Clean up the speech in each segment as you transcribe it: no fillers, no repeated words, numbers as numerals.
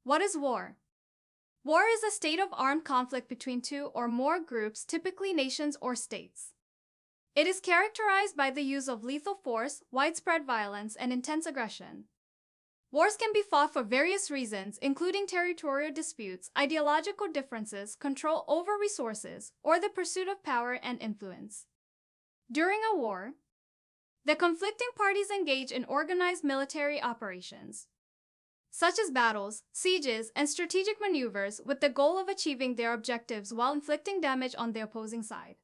What is war? War is a state of armed conflict between two or more groups, typically nations or states. It is characterized by the use of lethal force, widespread violence, and intense aggression. Wars can be fought for various reasons, including territorial disputes, ideological differences, control over resources, or the pursuit of power and influence. During a war, the conflicting parties engage in organized military operations, such as battles, sieges, and strategic maneuvers, with the goal of achieving their objectives while inflicting damage on the opposing side.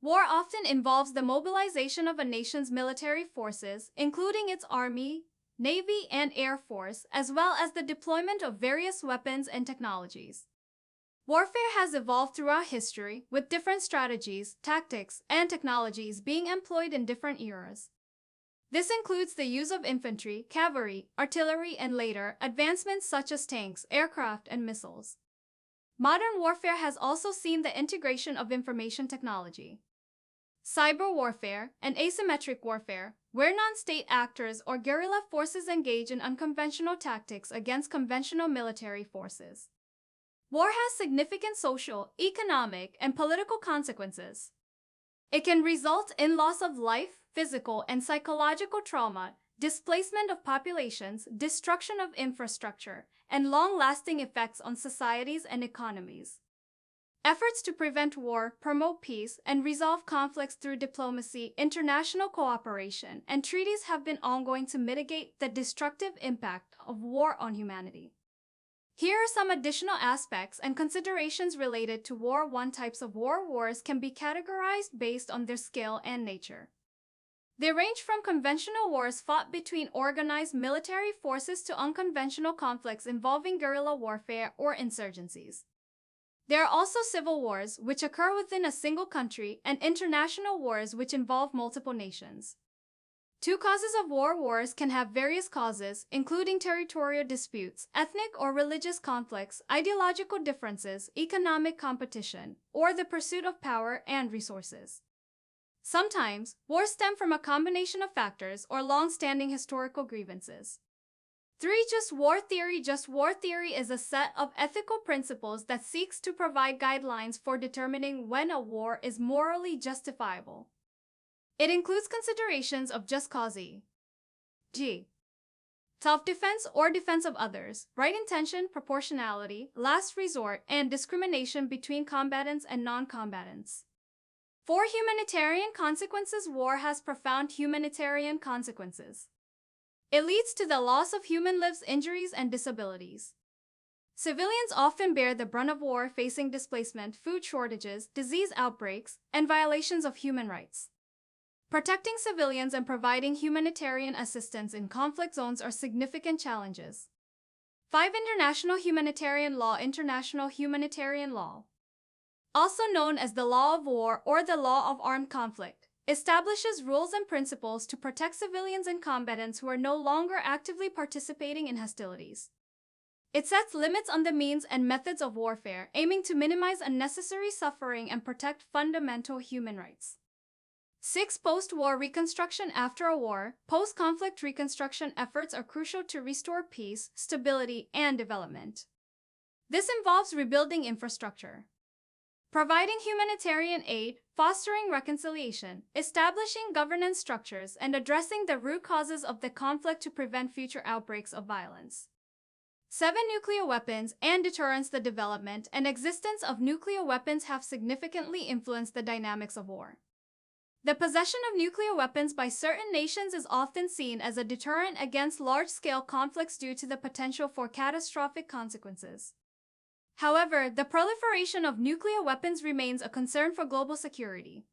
War often involves the mobilization of a nation's military forces, including its army, navy, and air force, as well as the deployment of various weapons and technologies. Warfare has evolved throughout history, with different strategies, tactics, and technologies being employed in different eras. This includes the use of infantry, cavalry, artillery, and later, advancements such as tanks, aircraft, and missiles. Modern warfare has also seen the integration of information technology, cyber warfare, and asymmetric warfare, where non-state actors or guerrilla forces engage in unconventional tactics against conventional military forces. War has significant social, economic, and political consequences. It can result in loss of life, physical and psychological trauma, displacement of populations, destruction of infrastructure, and long-lasting effects on societies and economies. Efforts to prevent war, promote peace, and resolve conflicts through diplomacy, international cooperation, and treaties have been ongoing to mitigate the destructive impact of war on humanity. Here are some additional aspects and considerations related to war. 1. Types of war. Wars can be categorized based on their scale and nature. They range from conventional wars fought between organized military forces to unconventional conflicts involving guerrilla warfare or insurgencies. There are also civil wars, which occur within a single country, and international wars, which involve multiple nations. 2. Causes of war. Wars can have various causes, including territorial disputes, ethnic or religious conflicts, ideological differences, economic competition, or the pursuit of power and resources. Sometimes, wars stem from a combination of factors or long-standing historical grievances. 3. Just war theory. Just war theory is a set of ethical principles that seeks to provide guidelines for determining when a war is morally justifiable. It includes considerations of just cause, e.g., self-defense or defense of others, right intention, proportionality, last resort, and discrimination between combatants and non-combatants. 4. Humanitarian consequences. War has profound humanitarian consequences. It leads to the loss of human lives, injuries, and disabilities. Civilians often bear the brunt of war, facing displacement, food shortages, disease outbreaks, and violations of human rights. Protecting civilians and providing humanitarian assistance in conflict zones are significant challenges. 5. International humanitarian law. International humanitarian law, also known as the law of war or the law of armed conflict, establishes rules and principles to protect civilians and combatants who are no longer actively participating in hostilities. It sets limits on the means and methods of warfare, aiming to minimize unnecessary suffering and protect fundamental human rights. 6. Post-war reconstruction. After a war, post-conflict reconstruction efforts are crucial to restore peace, stability, and development. This involves rebuilding infrastructure, providing humanitarian aid, fostering reconciliation, establishing governance structures, and addressing the root causes of the conflict to prevent future outbreaks of violence. 7. Nuclear weapons and deterrence. The development and existence of nuclear weapons have significantly influenced the dynamics of war. The possession of nuclear weapons by certain nations is often seen as a deterrent against large-scale conflicts due to the potential for catastrophic consequences. However, the proliferation of nuclear weapons remains a concern for global security.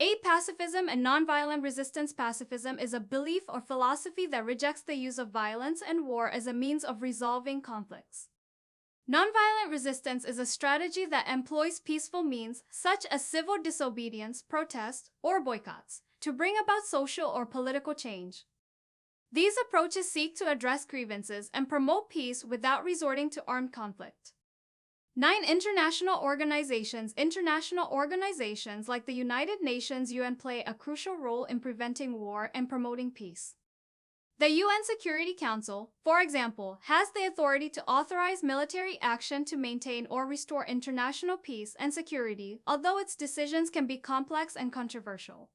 8. Pacifism and nonviolent resistance. Pacifism is a belief or philosophy that rejects the use of violence and war as a means of resolving conflicts. Nonviolent resistance is a strategy that employs peaceful means, such as civil disobedience, protest, or boycotts, to bring about social or political change. These approaches seek to address grievances and promote peace without resorting to armed conflict. 9. International organizations. International organizations like the United Nations (UN) play a crucial role in preventing war and promoting peace. The UN Security Council, for example, has the authority to authorize military action to maintain or restore international peace and security, although its decisions can be complex and controversial.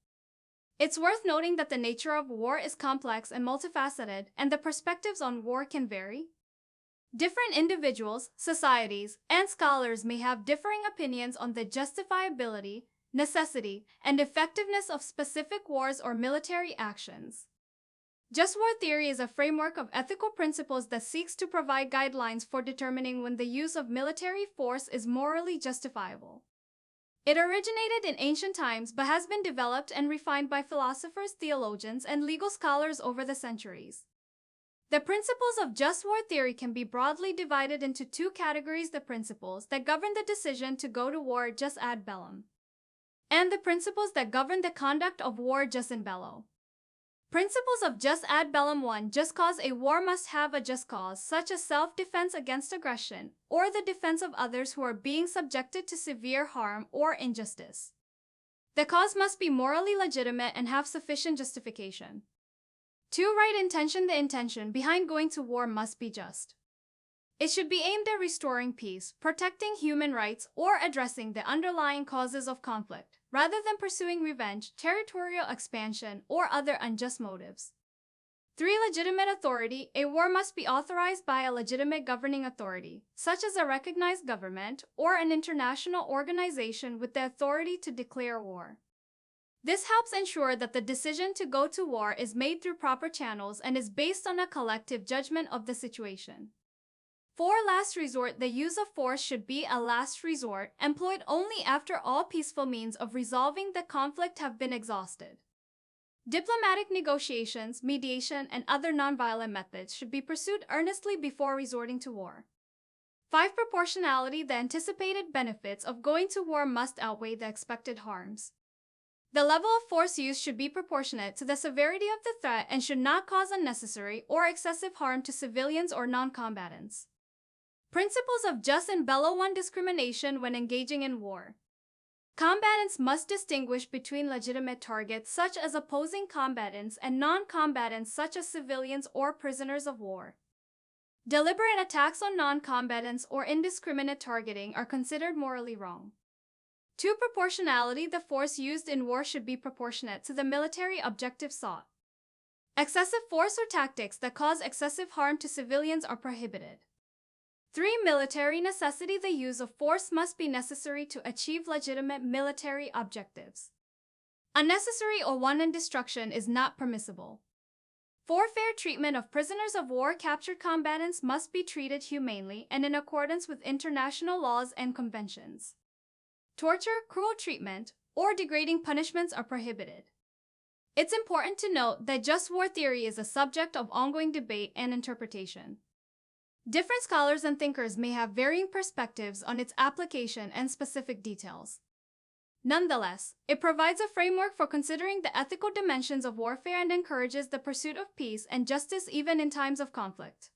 It's worth noting that the nature of war is complex and multifaceted, and the perspectives on war can vary. Different individuals, societies, and scholars may have differing opinions on the justifiability, necessity, and effectiveness of specific wars or military actions. Just war theory is a framework of ethical principles that seeks to provide guidelines for determining when the use of military force is morally justifiable. It originated in ancient times but has been developed and refined by philosophers, theologians, and legal scholars over the centuries. The principles of just war theory can be broadly divided into two categories: the principles that govern the decision to go to war jus ad bellum, and the principles that govern the conduct of war jus in bello. Principles of jus ad bellum: 1. Just cause. A war must have a just cause, such as self-defense against aggression, or the defense of others who are being subjected to severe harm or injustice. The cause must be morally legitimate and have sufficient justification. 2. Right intention. The intention behind going to war must be just. It should be aimed at restoring peace, protecting human rights, or addressing the underlying causes of conflict, rather than pursuing revenge, territorial expansion, or other unjust motives. 3. Legitimate authority. A war must be authorized by a legitimate governing authority, such as a recognized government or an international organization with the authority to declare war. This helps ensure that the decision to go to war is made through proper channels and is based on a collective judgment of the situation. 4. Last resort. The use of force should be a last resort, employed only after all peaceful means of resolving the conflict have been exhausted. Diplomatic negotiations, mediation, and other nonviolent methods should be pursued earnestly before resorting to war. 5. Proportionality. The anticipated benefits of going to war must outweigh the expected harms. The level of force used should be proportionate to the severity of the threat and should not cause unnecessary or excessive harm to civilians or non-combatants. Principles of jus in bello. 1. Discrimination when engaging in war. Combatants must distinguish between legitimate targets such as opposing combatants and non-combatants such as civilians or prisoners of war. Deliberate attacks on non-combatants or indiscriminate targeting are considered morally wrong. 2. Proportionality. The force used in war should be proportionate to the military objective sought. Excessive force or tactics that cause excessive harm to civilians are prohibited. 3. Military necessity. The use of force must be necessary to achieve legitimate military objectives. Unnecessary or wanton destruction is not permissible. 4. Fair treatment of prisoners of war. Captured combatants must be treated humanely and in accordance with international laws and conventions. Torture, cruel treatment, or degrading punishments are prohibited. It's important to note that just war theory is a subject of ongoing debate and interpretation. Different scholars and thinkers may have varying perspectives on its application and specific details. Nonetheless, it provides a framework for considering the ethical dimensions of warfare and encourages the pursuit of peace and justice even in times of conflict.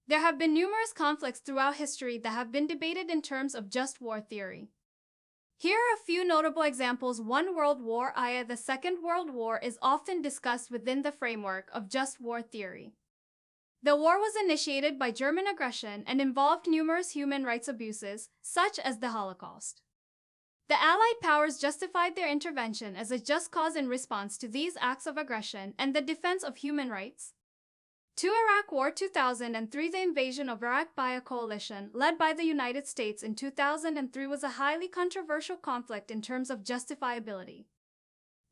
There have been numerous conflicts throughout history that have been debated in terms of just war theory. Here are a few notable examples. 1. World War I. The Second World War is often discussed within the framework of just war theory. The war was initiated by German aggression and involved numerous human rights abuses, such as the Holocaust. The Allied powers justified their intervention as a just cause in response to these acts of aggression and the defense of human rights. 2. Iraq War 2003. The invasion of Iraq by a coalition led by the United States in 2003 was a highly controversial conflict in terms of justifiability.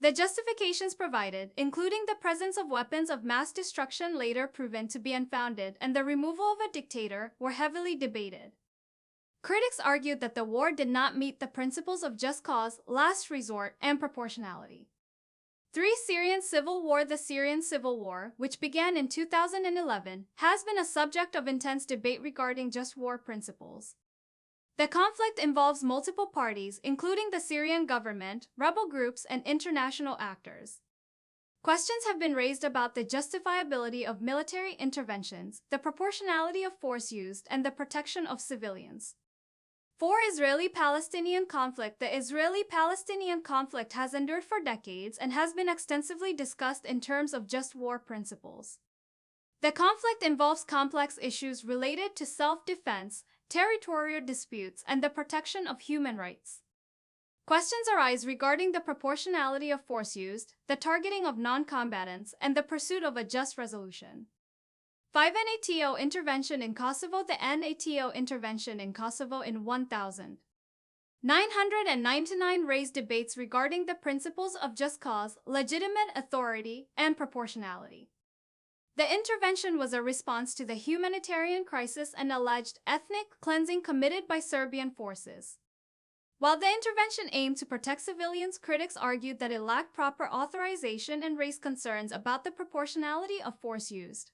The justifications provided, including the presence of weapons of mass destruction later proven to be unfounded, and the removal of a dictator, were heavily debated. Critics argued that the war did not meet the principles of just cause, last resort, and proportionality. 3. Syrian Civil War. The Syrian Civil War, which began in 2011, has been a subject of intense debate regarding just war principles. The conflict involves multiple parties, including the Syrian government, rebel groups, and international actors. Questions have been raised about the justifiability of military interventions, the proportionality of force used, and the protection of civilians. 4. Israeli-Palestinian conflict. The Israeli-Palestinian conflict has endured for decades and has been extensively discussed in terms of just war principles. The conflict involves complex issues related to self-defense, territorial disputes, and the protection of human rights. Questions arise regarding the proportionality of force used, the targeting of non-combatants, and the pursuit of a just resolution. 5. NATO intervention in Kosovo. The NATO intervention in Kosovo in 1999 raised debates regarding the principles of just cause, legitimate authority, and proportionality. The intervention was a response to the humanitarian crisis and alleged ethnic cleansing committed by Serbian forces. While the intervention aimed to protect civilians, critics argued that it lacked proper authorization and raised concerns about the proportionality of force used.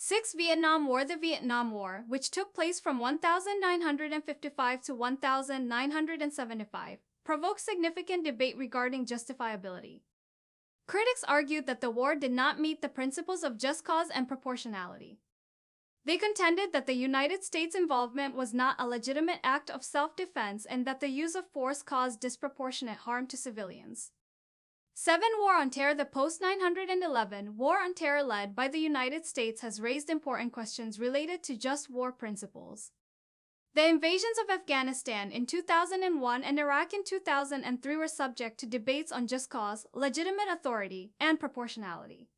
6. Vietnam War. The Vietnam War, which took place from 1955 to 1975, provoked significant debate regarding justifiability. Critics argued that the war did not meet the principles of just cause and proportionality. They contended that the United States' involvement was not a legitimate act of self-defense and that the use of force caused disproportionate harm to civilians. 7. War on Terror. The post-9/11 War on Terror led by the United States has raised important questions related to just war principles. The invasions of Afghanistan in 2001 and Iraq in 2003 were subject to debates on just cause, legitimate authority, and proportionality.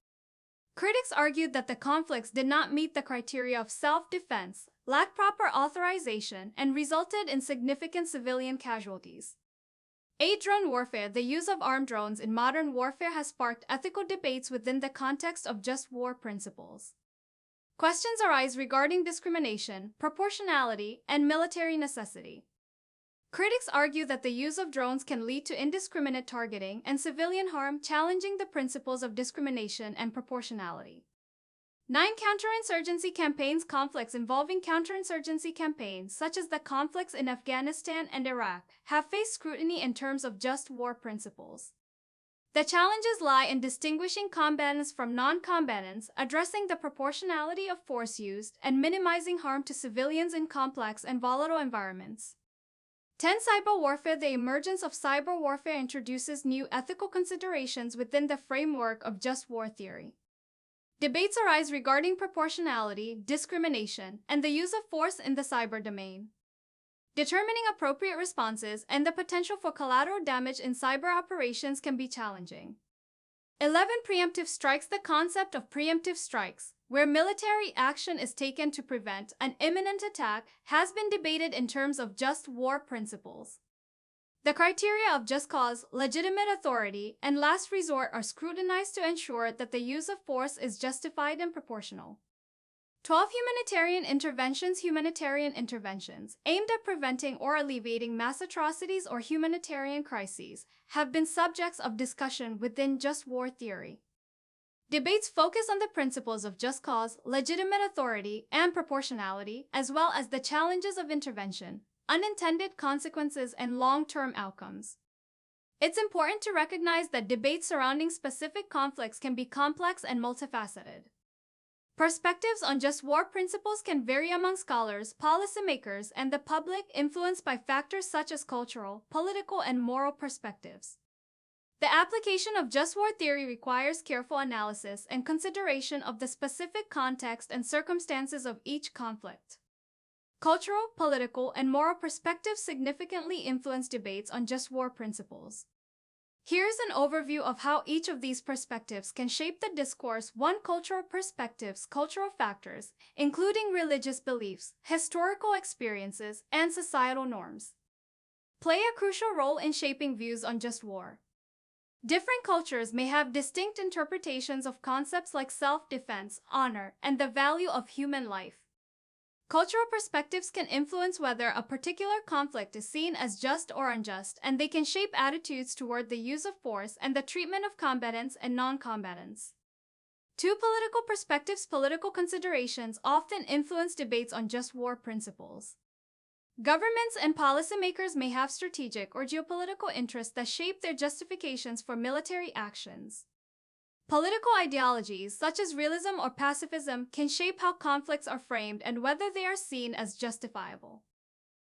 Critics argued that the conflicts did not meet the criteria of self-defense, lacked proper authorization, and resulted in significant civilian casualties. 8. Drone warfare. The use of armed drones in modern warfare has sparked ethical debates within the context of just war principles. Questions arise regarding discrimination, proportionality, and military necessity. Critics argue that the use of drones can lead to indiscriminate targeting and civilian harm, challenging the principles of discrimination and proportionality. 9. Counterinsurgency campaigns. Conflicts involving counterinsurgency campaigns, such as the conflicts in Afghanistan and Iraq, have faced scrutiny in terms of just war principles. The challenges lie in distinguishing combatants from non-combatants, addressing the proportionality of force used, and minimizing harm to civilians in complex and volatile environments. 10. Cyber warfare. The emergence of cyber warfare introduces new ethical considerations within the framework of just war theory. Debates arise regarding proportionality, discrimination, and the use of force in the cyber domain. Determining appropriate responses and the potential for collateral damage in cyber operations can be challenging. 11. Preemptive strikes. The concept of preemptive strikes, where military action is taken to prevent an imminent attack, has been debated in terms of just war principles. The criteria of just cause, legitimate authority, and last resort are scrutinized to ensure that the use of force is justified and proportional. 12. Humanitarian interventions. Humanitarian interventions, aimed at preventing or alleviating mass atrocities or humanitarian crises, have been subjects of discussion within just war theory. Debates focus on the principles of just cause, legitimate authority, and proportionality, as well as the challenges of intervention, unintended consequences, and long-term outcomes. It's important to recognize that debates surrounding specific conflicts can be complex and multifaceted. Perspectives on just war principles can vary among scholars, policymakers, and the public, influenced by factors such as cultural, political, and moral perspectives. The application of just war theory requires careful analysis and consideration of the specific context and circumstances of each conflict. Cultural, political, and moral perspectives significantly influence debates on just war principles. Here's an overview of how each of these perspectives can shape the discourse. 1. Cultural perspectives. Cultural factors, including religious beliefs, historical experiences, and societal norms, play a crucial role in shaping views on just war. Different cultures may have distinct interpretations of concepts like self-defense, honor, and the value of human life. Cultural perspectives can influence whether a particular conflict is seen as just or unjust, and they can shape attitudes toward the use of force and the treatment of combatants and non-combatants. 2. Political perspectives. Political considerations often influence debates on just war principles. Governments and policymakers may have strategic or geopolitical interests that shape their justifications for military actions. Political ideologies, such as realism or pacifism, can shape how conflicts are framed and whether they are seen as justifiable.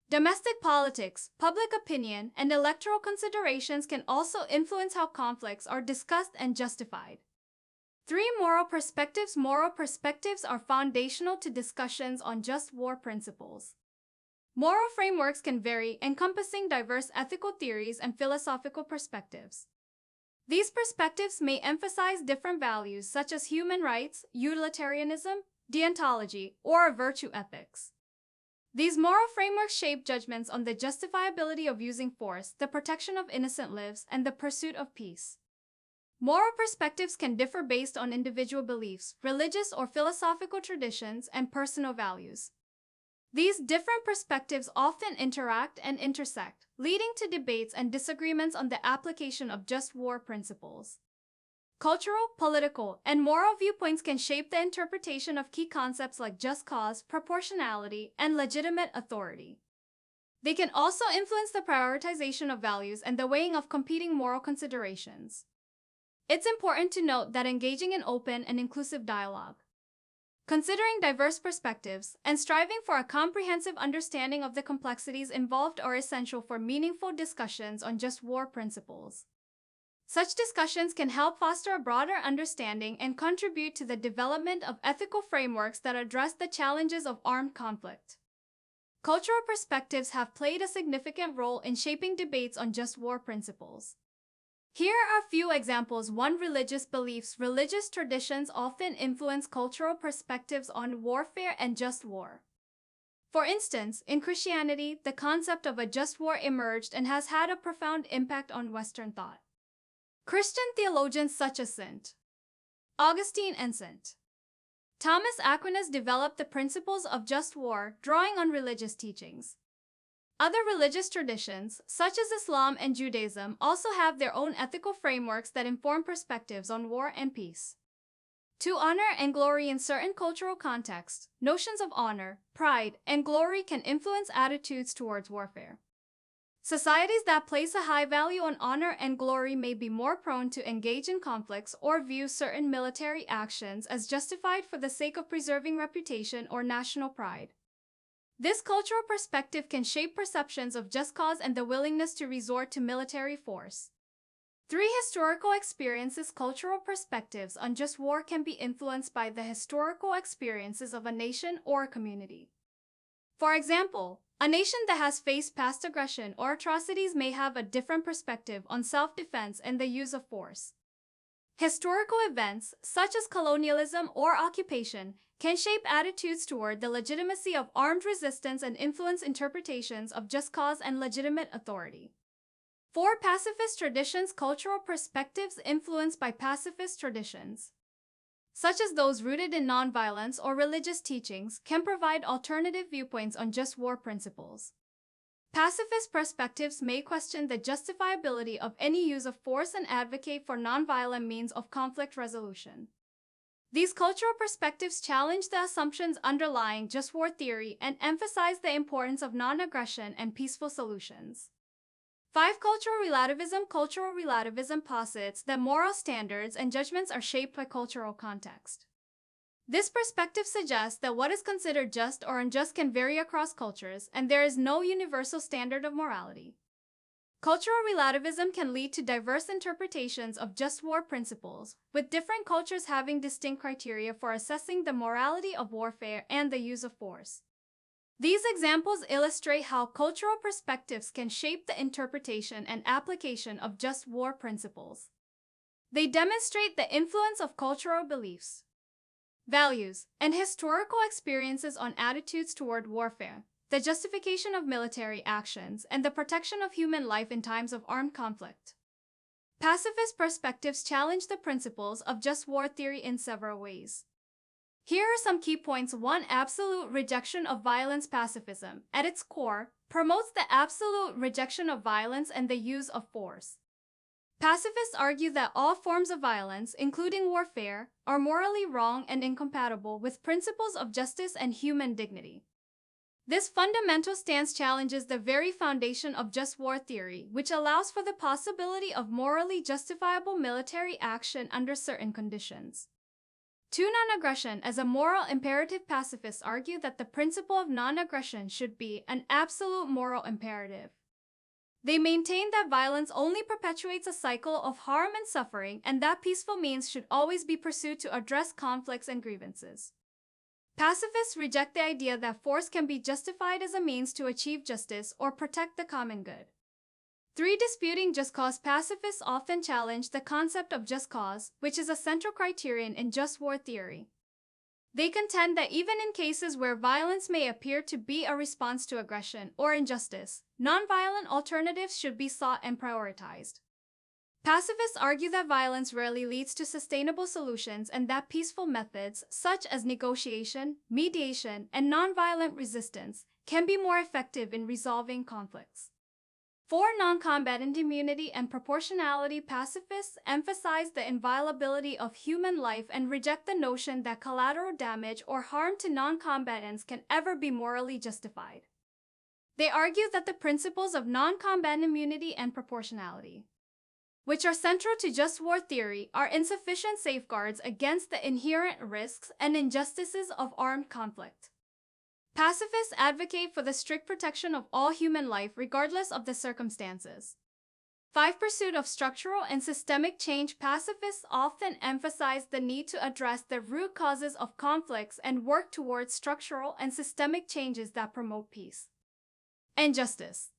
Domestic politics, public opinion, and electoral considerations can also influence how conflicts are discussed and justified. 3. Moral perspectives. Moral perspectives are foundational to discussions on just war principles. Moral frameworks can vary, encompassing diverse ethical theories and philosophical perspectives. These perspectives may emphasize different values such as human rights, utilitarianism, deontology, or virtue ethics. These moral frameworks shape judgments on the justifiability of using force, the protection of innocent lives, and the pursuit of peace. Moral perspectives can differ based on individual beliefs, religious or philosophical traditions, and personal values. These different perspectives often interact and intersect, leading to debates and disagreements on the application of just war principles. Cultural, political, and moral viewpoints can shape the interpretation of key concepts like just cause, proportionality, and legitimate authority. They can also influence the prioritization of values and the weighing of competing moral considerations. It's important to note that engaging in open and inclusive dialogue, considering diverse perspectives, and striving for a comprehensive understanding of the complexities involved are essential for meaningful discussions on just war principles. Such discussions can help foster a broader understanding and contribute to the development of ethical frameworks that address the challenges of armed conflict. Cultural perspectives have played a significant role in shaping debates on just war principles. Here are a few examples. 1. Religious beliefs. Religious traditions often influence cultural perspectives on warfare and just war. For instance, in Christianity, the concept of a just war emerged and has had a profound impact on Western thought. Christian theologians such as St. Augustine and St. Thomas Aquinas developed the principles of just war, drawing on religious teachings. Other religious traditions, such as Islam and Judaism, also have their own ethical frameworks that inform perspectives on war and peace. 2. Honor and glory. In certain cultural contexts, notions of honor, pride, and glory can influence attitudes towards warfare. Societies that place a high value on honor and glory may be more prone to engage in conflicts or view certain military actions as justified for the sake of preserving reputation or national pride. This cultural perspective can shape perceptions of just cause and the willingness to resort to military force. 3. Historical experiences. Cultural perspectives on just war can be influenced by the historical experiences of a nation or a community. For example, a nation that has faced past aggression or atrocities may have a different perspective on self-defense and the use of force. Historical events, such as colonialism or occupation, can shape attitudes toward the legitimacy of armed resistance and influence interpretations of just cause and legitimate authority. 4. Pacifist traditions. Cultural perspectives influenced by pacifist traditions, such as those rooted in nonviolence or religious teachings, can provide alternative viewpoints on just war principles. Pacifist perspectives may question the justifiability of any use of force and advocate for nonviolent means of conflict resolution. These cultural perspectives challenge the assumptions underlying just war theory and emphasize the importance of non-aggression and peaceful solutions. 5. Cultural relativism. Cultural relativism posits that moral standards and judgments are shaped by cultural context. This perspective suggests that what is considered just or unjust can vary across cultures, and there is no universal standard of morality. Cultural relativism can lead to diverse interpretations of just war principles, with different cultures having distinct criteria for assessing the morality of warfare and the use of force. These examples illustrate how cultural perspectives can shape the interpretation and application of just war principles. They demonstrate the influence of cultural beliefs, values, and historical experiences on attitudes toward warfare, the justification of military actions, and the protection of human life in times of armed conflict. Pacifist perspectives challenge the principles of just war theory in several ways. Here are some key points. 1. Absolute rejection of violence. Pacifism, at its core, promotes the absolute rejection of violence and the use of force. Pacifists argue that all forms of violence, including warfare, are morally wrong and incompatible with principles of justice and human dignity. This fundamental stance challenges the very foundation of just war theory, which allows for the possibility of morally justifiable military action under certain conditions. 2. Non-aggression. As a moral imperative, pacifists argue that the principle of non-aggression should be an absolute moral imperative. They maintain that violence only perpetuates a cycle of harm and suffering, and that peaceful means should always be pursued to address conflicts and grievances. Pacifists reject the idea that force can be justified as a means to achieve justice or protect the common good. 3. Disputing just cause. Pacifists often challenge the concept of just cause, which is a central criterion in just war theory. They contend that even in cases where violence may appear to be a response to aggression or injustice, nonviolent alternatives should be sought and prioritized. Pacifists argue that violence rarely leads to sustainable solutions and that peaceful methods, such as negotiation, mediation, and nonviolent resistance, can be more effective in resolving conflicts. 4. Non-combatant immunity and proportionality. Pacifists emphasize the inviolability of human life and reject the notion that collateral damage or harm to non-combatants can ever be morally justified. They argue that the principles of non-combatant immunity and proportionality, which are central to just war theory, are insufficient safeguards against the inherent risks and injustices of armed conflict. Pacifists advocate for the strict protection of all human life regardless of the circumstances. 5. Pursuit of structural and systemic change. Pacifists often emphasize the need to address the root causes of conflicts and work towards structural and systemic changes that promote peace and justice.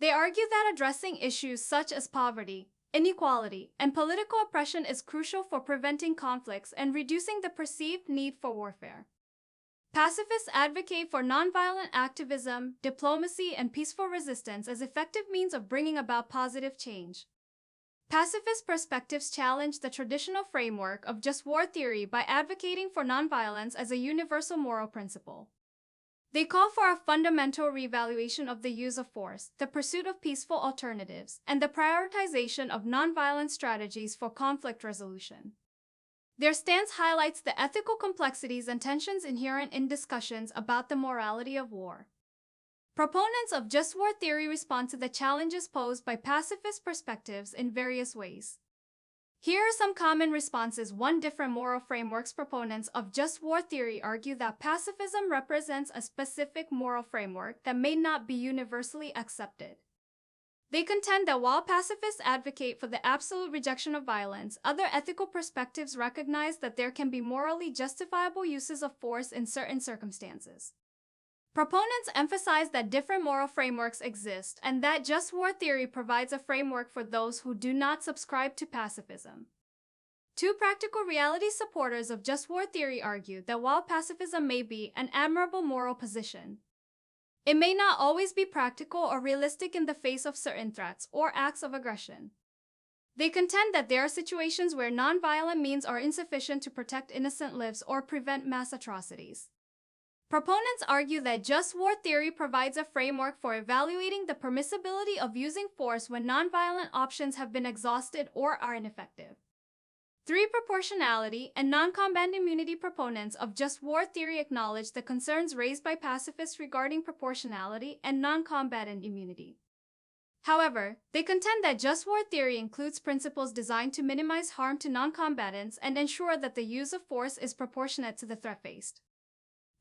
They argue that addressing issues such as poverty, inequality, and political oppression is crucial for preventing conflicts and reducing the perceived need for warfare. Pacifists advocate for nonviolent activism, diplomacy, and peaceful resistance as effective means of bringing about positive change. Pacifist perspectives challenge the traditional framework of just war theory by advocating for nonviolence as a universal moral principle. They call for a fundamental reevaluation of the use of force, the pursuit of peaceful alternatives, and the prioritization of nonviolent strategies for conflict resolution. Their stance highlights the ethical complexities and tensions inherent in discussions about the morality of war. Proponents of just war theory respond to the challenges posed by pacifist perspectives in various ways. Here are some common responses. 1. Different moral frameworks. Proponents of just war theory argue that pacifism represents a specific moral framework that may not be universally accepted. They contend that while pacifists advocate for the absolute rejection of violence, other ethical perspectives recognize that there can be morally justifiable uses of force in certain circumstances. Proponents emphasize that different moral frameworks exist and that just war theory provides a framework for those who do not subscribe to pacifism. 2. Practical reality. Supporters of just war theory argue that while pacifism may be an admirable moral position, it may not always be practical or realistic in the face of certain threats or acts of aggression. They contend that there are situations where nonviolent means are insufficient to protect innocent lives or prevent mass atrocities. Proponents argue that just war theory provides a framework for evaluating the permissibility of using force when nonviolent options have been exhausted or are ineffective. 3. Proportionality and non-combatant immunity. Proponents of just war theory acknowledge the concerns raised by pacifists regarding proportionality and non-combatant immunity. However, they contend that just war theory includes principles designed to minimize harm to non-combatants and ensure that the use of force is proportionate to the threat faced.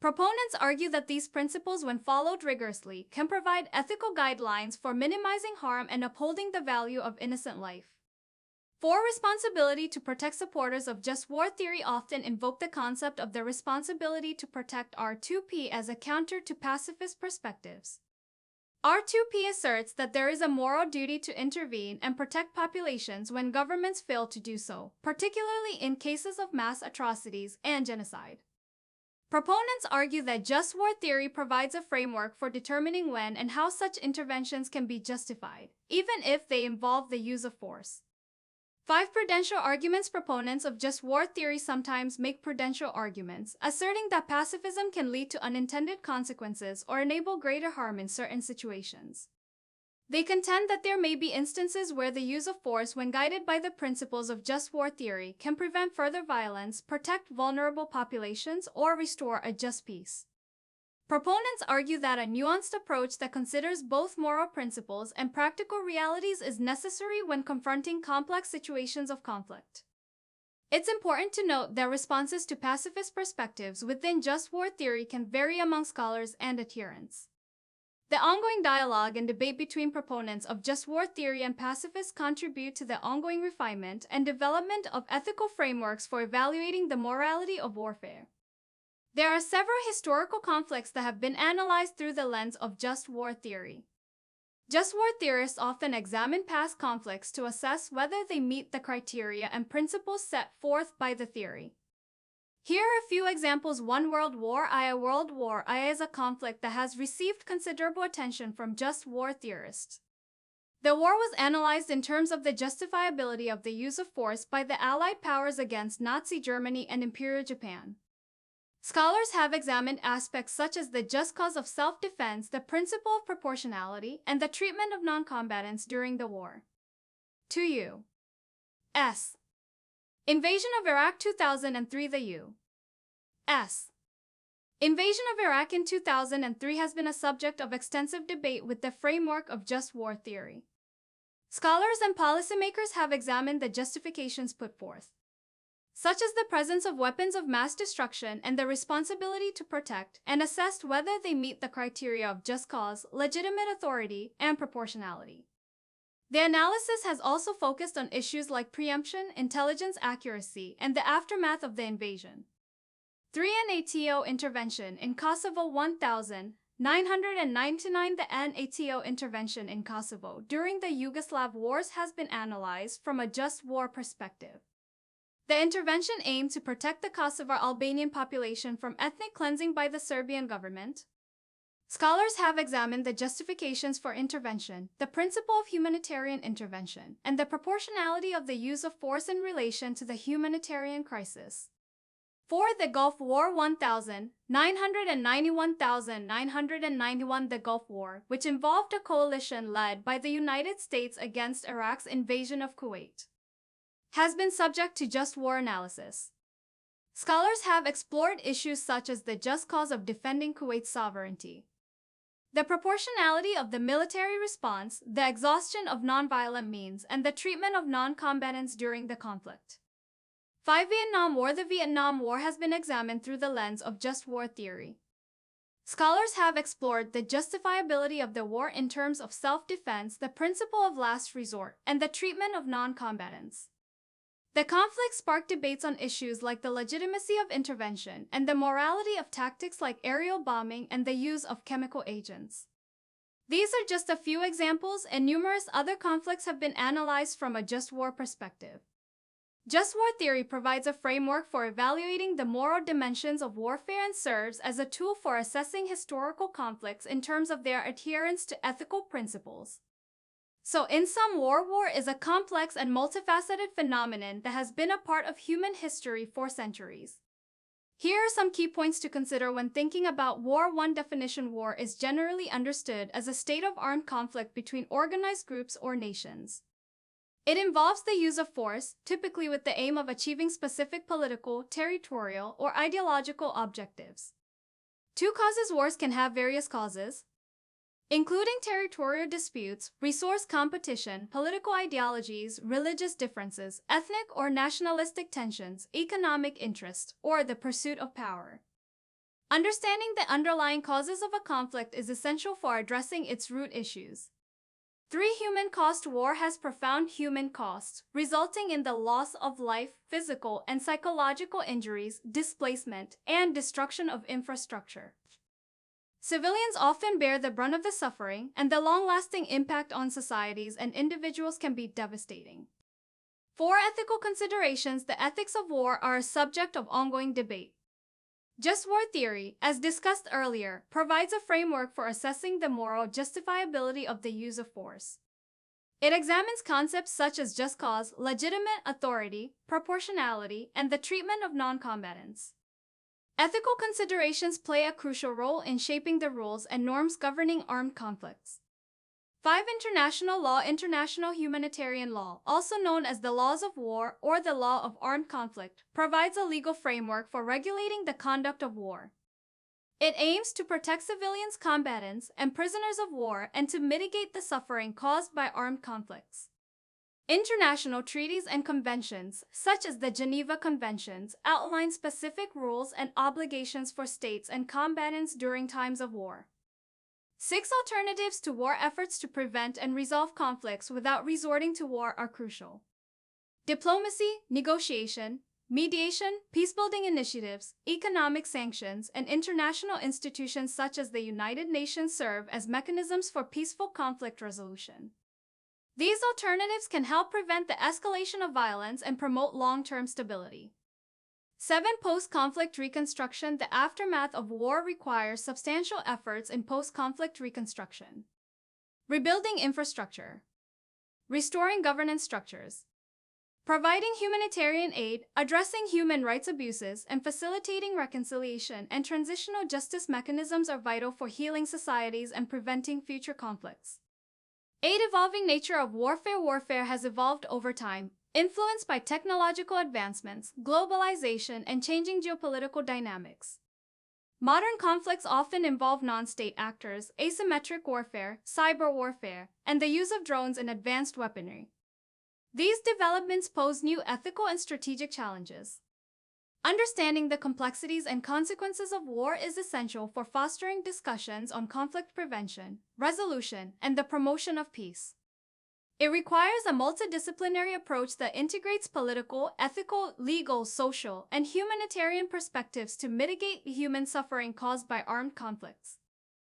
Proponents argue that these principles, when followed rigorously, can provide ethical guidelines for minimizing harm and upholding the value of innocent life. 4. Responsibility to protect. Supporters of just war theory often invoke the concept of the responsibility to protect R2P as a counter to pacifist perspectives. R2P asserts that there is a moral duty to intervene and protect populations when governments fail to do so, particularly in cases of mass atrocities and genocide. Proponents argue that just war theory provides a framework for determining when and how such interventions can be justified, even if they involve the use of force. 5. Prudential arguments. Proponents of just war theory sometimes make prudential arguments, asserting that pacifism can lead to unintended consequences or enable greater harm in certain situations. They contend that there may be instances where the use of force, when guided by the principles of just war theory, can prevent further violence, protect vulnerable populations, or restore a just peace. Proponents argue that a nuanced approach that considers both moral principles and practical realities is necessary when confronting complex situations of conflict. It's important to note that responses to pacifist perspectives within just war theory can vary among scholars and adherents. The ongoing dialogue and debate between proponents of just war theory and pacifists contribute to the ongoing refinement and development of ethical frameworks for evaluating the morality of warfare. There are several historical conflicts that have been analyzed through the lens of just war theory. Just war theorists often examine past conflicts to assess whether they meet the criteria and principles set forth by the theory. Here are a few examples. 1. World War I. World War I is a conflict that has received considerable attention from just war theorists. The war was analyzed in terms of the justifiability of the use of force by the Allied powers against Nazi Germany and Imperial Japan. Scholars have examined aspects such as the just cause of self-defense, the principle of proportionality, and the treatment of non-combatants during the war. 2. U.S. Invasion of Iraq 2003. The U.S. invasion of Iraq in 2003 has been a subject of extensive debate within the framework of just war theory. Scholars and policymakers have examined the justifications put forth, such as the presence of weapons of mass destruction and the responsibility to protect, and assessed whether they meet the criteria of just cause, legitimate authority, and proportionality. The analysis has also focused on issues like preemption, intelligence accuracy, and the aftermath of the invasion. 3. NATO intervention in Kosovo 1999. The NATO intervention in Kosovo during the Yugoslav wars has been analyzed from a just war perspective. The intervention aimed to protect the Kosovar Albanian population from ethnic cleansing by the Serbian government. Scholars have examined the justifications for intervention, the principle of humanitarian intervention, and the proportionality of the use of force in relation to the humanitarian crisis. 4. The Gulf War 1991. The Gulf War, which involved a coalition led by the United States against Iraq's invasion of Kuwait, has been subject to just war analysis. Scholars have explored issues such as the just cause of defending Kuwait's sovereignty, the proportionality of the military response, the exhaustion of nonviolent means, and the treatment of non-combatants during the conflict. 5. Vietnam War. The Vietnam War has been examined through the lens of just war theory. Scholars have explored the justifiability of the war in terms of self-defense, the principle of last resort, and the treatment of non-combatants. The conflict sparked debates on issues like the legitimacy of intervention and the morality of tactics like aerial bombing and the use of chemical agents. These are just a few examples, and numerous other conflicts have been analyzed from a just war perspective. Just war theory provides a framework for evaluating the moral dimensions of warfare and serves as a tool for assessing historical conflicts in terms of their adherence to ethical principles. So, in sum, war is a complex and multifaceted phenomenon that has been a part of human history for centuries. Here are some key points to consider when thinking about war. 1. Definition: war is generally understood as a state of armed conflict between organized groups or nations. It involves the use of force, typically with the aim of achieving specific political, territorial, or ideological objectives. 2. Causes: wars can have various causes, including territorial disputes, resource competition, political ideologies, religious differences, ethnic or nationalistic tensions, economic interest, or the pursuit of power. Understanding the underlying causes of a conflict is essential for addressing its root issues. 3. Human cost: war has profound human costs, resulting in the loss of life, physical and psychological injuries, displacement, and destruction of infrastructure. Civilians often bear the brunt of the suffering, and the long-lasting impact on societies and individuals can be devastating. 4. Ethical considerations: the ethics of war are a subject of ongoing debate. Just war theory, as discussed earlier, provides a framework for assessing the moral justifiability of the use of force. It examines concepts such as just cause, legitimate authority, proportionality, and the treatment of non-combatants. Ethical considerations play a crucial role in shaping the rules and norms governing armed conflicts. 5. International law: international humanitarian law, also known as the laws of war or the law of armed conflict, provides a legal framework for regulating the conduct of war. It aims to protect civilians, combatants, and prisoners of war, and to mitigate the suffering caused by armed conflicts. International treaties and conventions, such as the Geneva Conventions, outline specific rules and obligations for states and combatants during times of war. 6 alternatives to war. Efforts to prevent and resolve conflicts without resorting to war are crucial. Diplomacy, negotiation, mediation, peacebuilding initiatives, economic sanctions, and international institutions such as the United Nations serve as mechanisms for peaceful conflict resolution. These alternatives can help prevent the escalation of violence and promote long-term stability. 7. Post-conflict reconstruction. The aftermath of war requires substantial efforts in post-conflict reconstruction. Rebuilding infrastructure, restoring governance structures, providing humanitarian aid, addressing human rights abuses, and facilitating reconciliation and transitional justice mechanisms are vital for healing societies and preventing future conflicts. 8. Evolving nature of warfare. Warfare has evolved over time, influenced by technological advancements, globalization, and changing geopolitical dynamics. Modern conflicts often involve non-state actors, asymmetric warfare, cyber warfare, and the use of drones and advanced weaponry. These developments pose new ethical and strategic challenges. Understanding the complexities and consequences of war is essential for fostering discussions on conflict prevention, resolution, and the promotion of peace. It requires a multidisciplinary approach that integrates political, ethical, legal, social, and humanitarian perspectives to mitigate human suffering caused by armed conflicts.